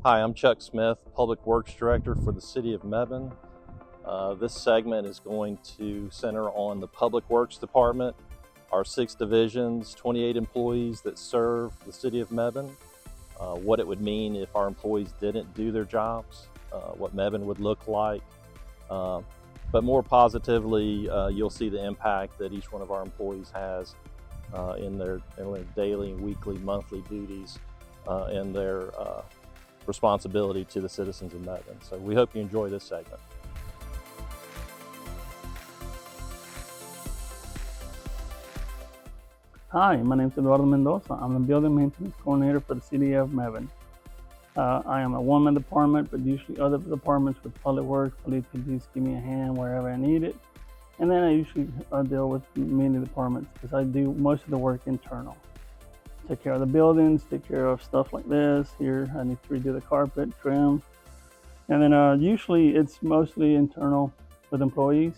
Hi, I'm Chuck Smith, Public Works Director for the City of Mebane. This segment is going to center on the Public Works Department, our 6 divisions, 28 employees that serve the City of Mebane, what it would mean if our employees didn't do their jobs, what Mebane would look like, but more positively, you'll see the impact that each one of our employees has in their daily, weekly, monthly duties and their responsibility to the citizens of Mebane. So we hope you enjoy this segment. Hi, my name is 𝓚𝓸𝓼. I'm the Building Maintenance Coordinator for the City of Mebane. I am a one-man department, but usually other departments with Public Works, police could just give me a hand wherever I need it. And then I usually deal with many departments because I do most of the work internal. Take care of the buildings, take care of stuff like this. Here, I need to redo the carpet, trim. And then usually it's mostly internal with employees.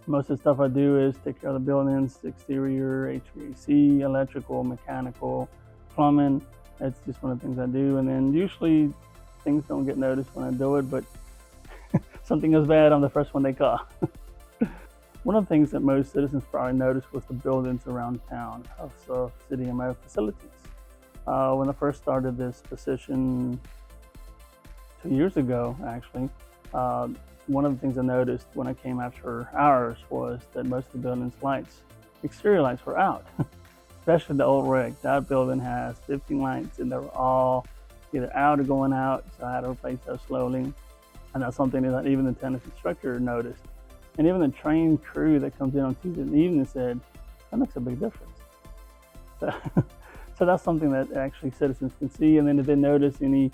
Most of the stuff I do is take care of the buildings, exterior, HVAC, electrical, mechanical, plumbing. That's just one of the things I do. And then usually things don't get noticed when I do it, but something goes bad, I'm the first one they call. One of the things that most citizens probably noticed was the buildings around town of City of Mebane facilities. When I first started this position 2 years ago, actually, one of the things I noticed when I came after hours was that most of the building's lights, exterior lights, were out, especially the old rig. That building has 15 lights and they were all either out or going out, so I had to replace those slowly. And that's something that even the tennis instructor noticed. And even the trained crew that comes in on Tuesday in the evening said, that makes a big difference. So that's something that actually citizens can see. And then if they notice any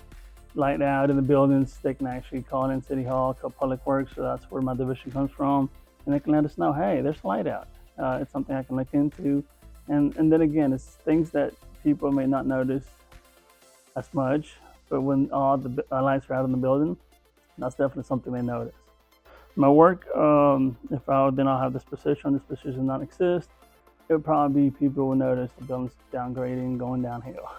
light out in the buildings, they can actually call in City Hall, call Public Works, so that's where my division comes from. And they can let us know, hey, there's light out. It's something I can look into. And then again, it's things that people may not notice as much, but when all the lights are out in the building, that's definitely something they notice. My work, if I did not have this position did not exist, it would probably be people would notice the building's downgrading, going downhill.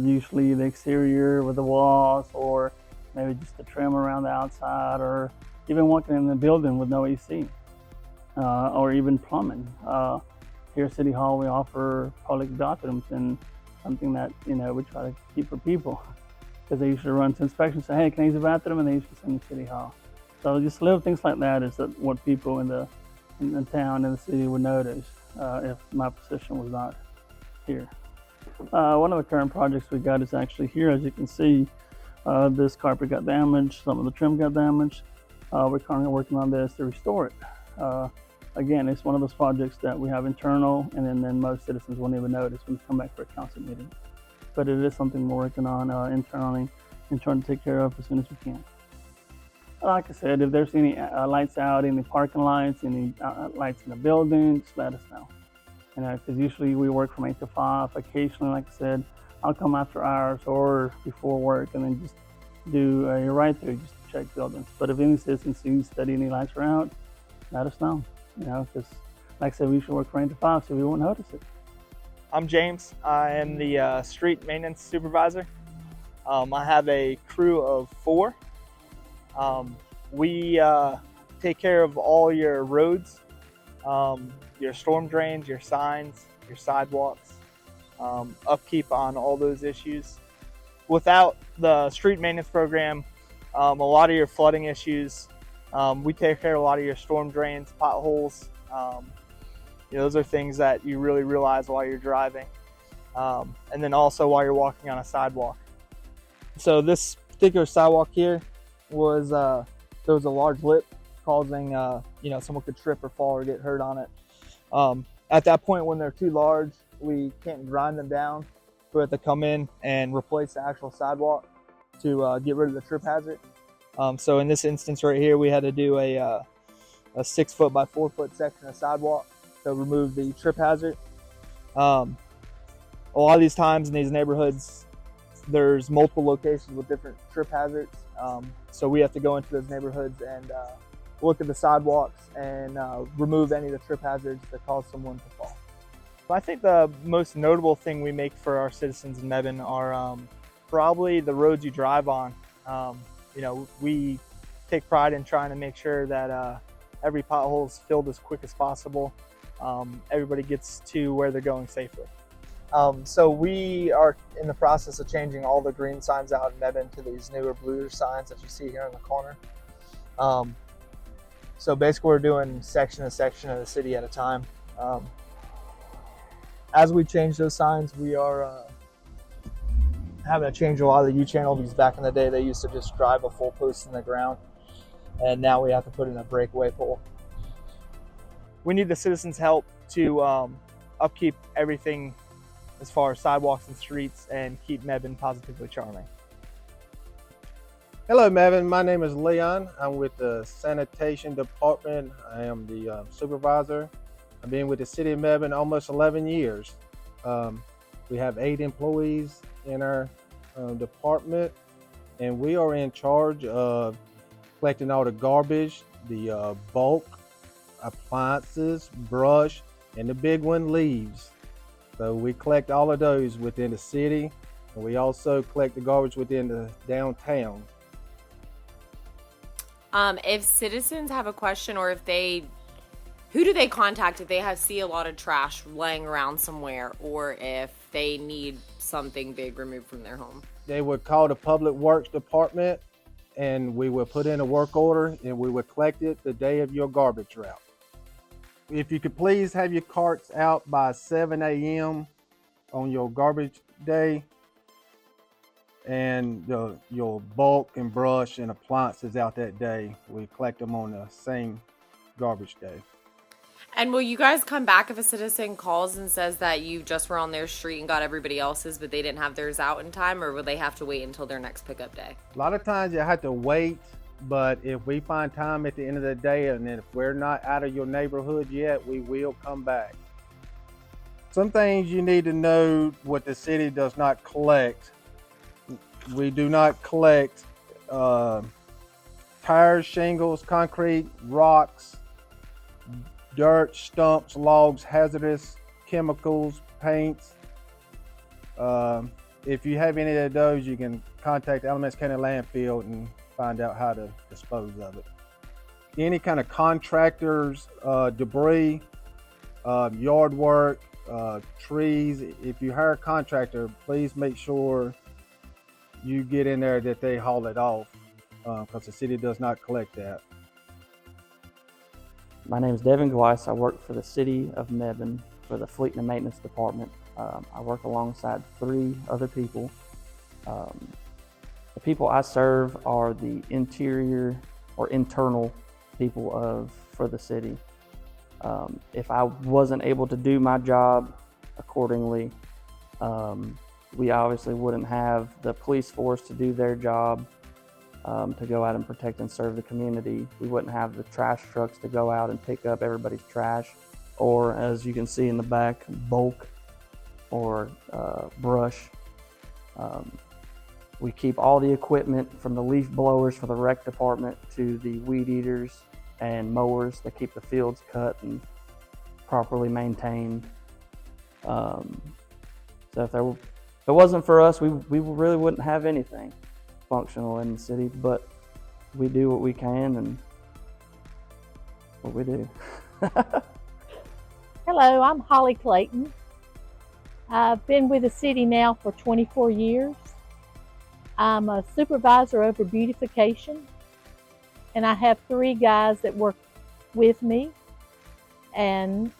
Usually the exterior with the walls, or maybe just the trim around the outside, or even walking in the building with no AC, or even plumbing. Here at City Hall, we offer public bathrooms, and something that we try to keep for people, because they usually run to inspection, say, hey, can I use the bathroom? And they usually send me to City Hall. So just little things like that is what people in the town and the city would notice if my position was not here. One of the current projects we got is actually here. As you can see, this carpet got damaged, some of the trim got damaged. We're currently working on this to restore it. Again, it's one of those projects that we have internal, and then most citizens won't even notice when we come back for a council meeting. But it is something we're working on internally and trying to take care of as soon as we can. Like I said, if there's any lights out, any parking lights, any lights in the building, just let us know. Because usually we work from 8 to 5. Occasionally, like I said, I'll come after hours or before work and then just do a ride-through just to check buildings. But if any citizen sees that any lights are out, let us know. Because like I said, we usually work from 8 to 5, so we won't notice it. I'm James. I am the street maintenance supervisor. I have a crew of 4. We take care of all your roads, your storm drains, your signs, your sidewalks, upkeep on all those issues. Without the street maintenance program, a lot of your flooding issues, we take care of a lot of your storm drains, potholes. Those are things that you really realize while you're driving, and then also while you're walking on a sidewalk. So this particular sidewalk here was there was a large lip causing someone could trip or fall or get hurt on it. At that point, when they're too large, we can't grind them down. We have to come in and replace the actual sidewalk to get rid of the trip hazard. So in this instance right here, we had to do a 6 foot by 4 foot section of sidewalk to remove the trip hazard. A lot of these times in these neighborhoods, there's multiple locations with different trip hazards. So we have to go into those neighborhoods and look at the sidewalks and remove any of the trip hazards that cause someone to fall. I think the most notable thing we make for our citizens in Mebane are Probably the roads you drive on. You know, we take pride in trying to make sure that every pothole is filled as quick as possible. Everybody gets to where they're going safely. So we are in the process of changing all the green signs out in Mebane to these newer blue signs that you see here in the corner. So basically we're doing section to section of the city at a time. As we change those signs, we are having to change a lot of the U-channel, because back in the day they used to just drive a full post in the ground, and now we have to put in a breakaway pole. We need the citizens' help to upkeep everything as far as sidewalks and streets and keep Mebane positively charming. Hello, Mebane. My name is Leon. I'm with the sanitation department. I am the supervisor. I've been with the city of Mebane almost 11 years. We have 8 employees in our department, and we are in charge of collecting all the garbage, the bulk, appliances, brush, and the big one, leaves. So we collect all of those within the city, and we also collect the garbage within the downtown. If citizens have a question, or who do they contact if they see a lot of trash laying around somewhere, or if they need something big removed from their home? They would call the Public Works Department, and we would put in a work order, and we would collect it the day of your garbage route. If you could please have your carts out by 7 a.m. on your garbage day, and your bulk and brush and appliances out that day. We collect them on the same garbage day. And will you guys come back if a citizen calls and says that you just were on their street and got everybody else's, but they didn't have theirs out in time, or will they have to wait until their next pickup day? A lot of times you have to wait, but if we find time at the end of the day, and if we're not out of your neighborhood yet, we will come back. Some things you need to know what the city does not collect. We do not collect tires, shingles, concrete, rocks, dirt, stumps, logs, hazardous chemicals, paints. If you have any of those, you can contact Alamance County Landfill and find out how to dispose of it. Any kind of contractors, debris, yard work, trees. If you hire a contractor, please make sure you get in there that they haul it off, because the city does not collect that. My name is 𝓜𝓮𝓫𝓼. I work for the city of Mebane for the Fleet and Maintenance Department. I work alongside 3 other people. The people I serve are the interior or internal people for the city. If I wasn't able to do my job accordingly, we obviously wouldn't have the police force to do their job, to go out and protect and serve the community. We wouldn't have the trash trucks to go out and pick up everybody's trash, or as you can see in the back, bulk or brush. We keep all the equipment from the leaf blowers for the rec department to the weed eaters and mowers that keep the fields cut and properly maintained. So if it wasn't for us, we really wouldn't have anything functional in the city, but we do what we can and what we do. Hello, I'm Holly Clayton. I've been with the city now for 24 years. I'm a supervisor over beautification, and I have 3 guys that work with me, and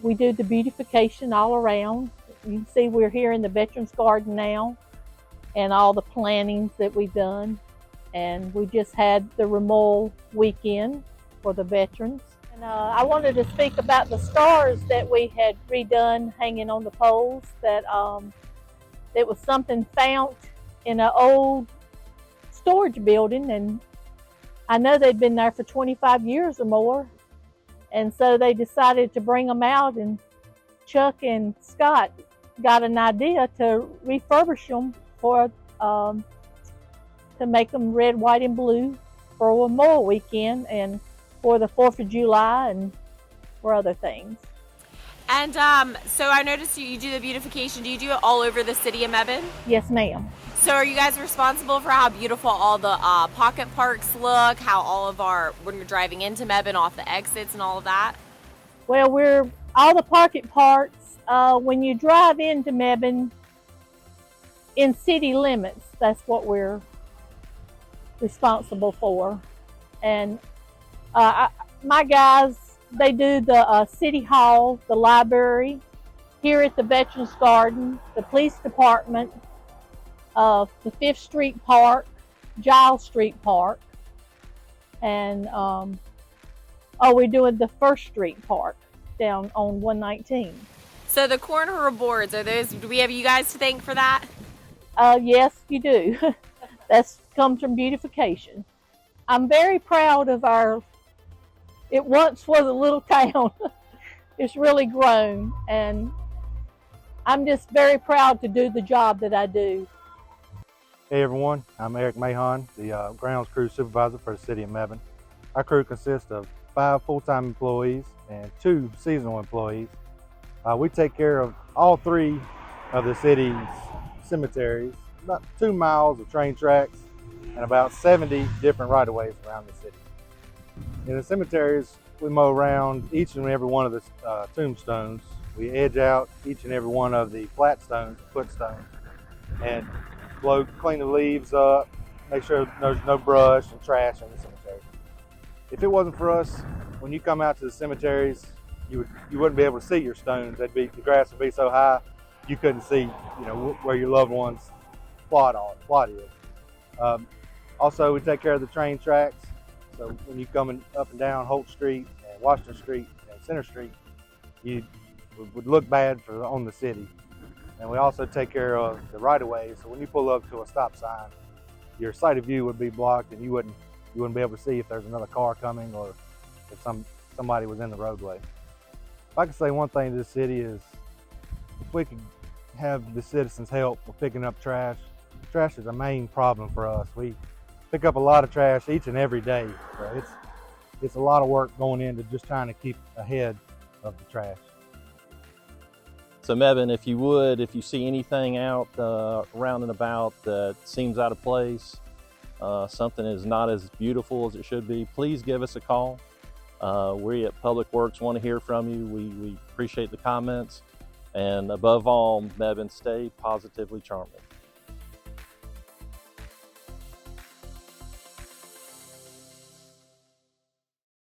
we do the beautification all around. You can see we're here in the Veterans Garden now, and all the plantings that we've done. And we just had the Memorial Weekend for the veterans. And I wanted to speak about the stars that we had redone hanging on the poles. That it was something found in an old storage building, and I know they'd been there for 25 years or more. And so they decided to bring them out, and Chuck and Scott got an idea to refurbish them for to make them red, white, and blue for Memorial Weekend and for the 4th of July and for other things. And so I noticed you do the beautification. Do you do it all over the city of Mebane? Yes, ma'am. So are you guys responsible for how beautiful all the pocket parks look, how all of when you're driving into Mebane, off the exits and all of that? Well, we're all the pocket parks. When you drive into Mebane, in city limits, that's what we're responsible for. And my guys, they do the city hall, the library, here at the Veterans Garden, the police department, the 5th Street Park, Giles Street Park, and we're doing the 1st Street Park down on 119. So the corner boards, do we have you guys to thank for that? Yes, you do. That comes from beautification. I'm very proud of it once was a little town. It's really grown, and I'm just very proud to do the job that I do. Hey everyone, I'm 𝓚𝓮𝓫𝓪𝓷𝓮, the grounds crew supervisor for the city of Mebane. Our crew consists of 5 full-time employees and 2 seasonal employees. We take care of all 3 of the city's cemeteries, about 2 miles of train tracks, and about 70 different right-of-ways around the city. In the cemeteries, we mow around each and every one of the tombstones. We edge out each and every one of the flat stones, footstones, and clean the leaves up, make sure there's no brush and trash in the cemetery. If it wasn't for us, when you come out to the cemeteries, you wouldn't be able to see your stones. The grass would be so high you couldn't see, where your loved one's plot is. Also, we take care of the train tracks. So when you're coming up and down Holt Street and Washington Street and Center Street, you would look bad on the city. And we also take care of the right-of-ways. So when you pull up to a stop sign, your sight of view would be blocked, and you wouldn't be able to see if there's another car coming or if somebody was in the roadway. If I could say one thing to the city is, if we could have the citizens help with picking up trash. Trash is a main problem for us. We pick up a lot of trash each and every day. So it's a lot of work going into just trying to keep ahead of the trash. So Mebane, if you see anything out around and about that seems out of place, something is not as beautiful as it should be, please give us a call. We at Public Works want to hear from you. We appreciate the comments. And above all, Mebane, stay positively charming.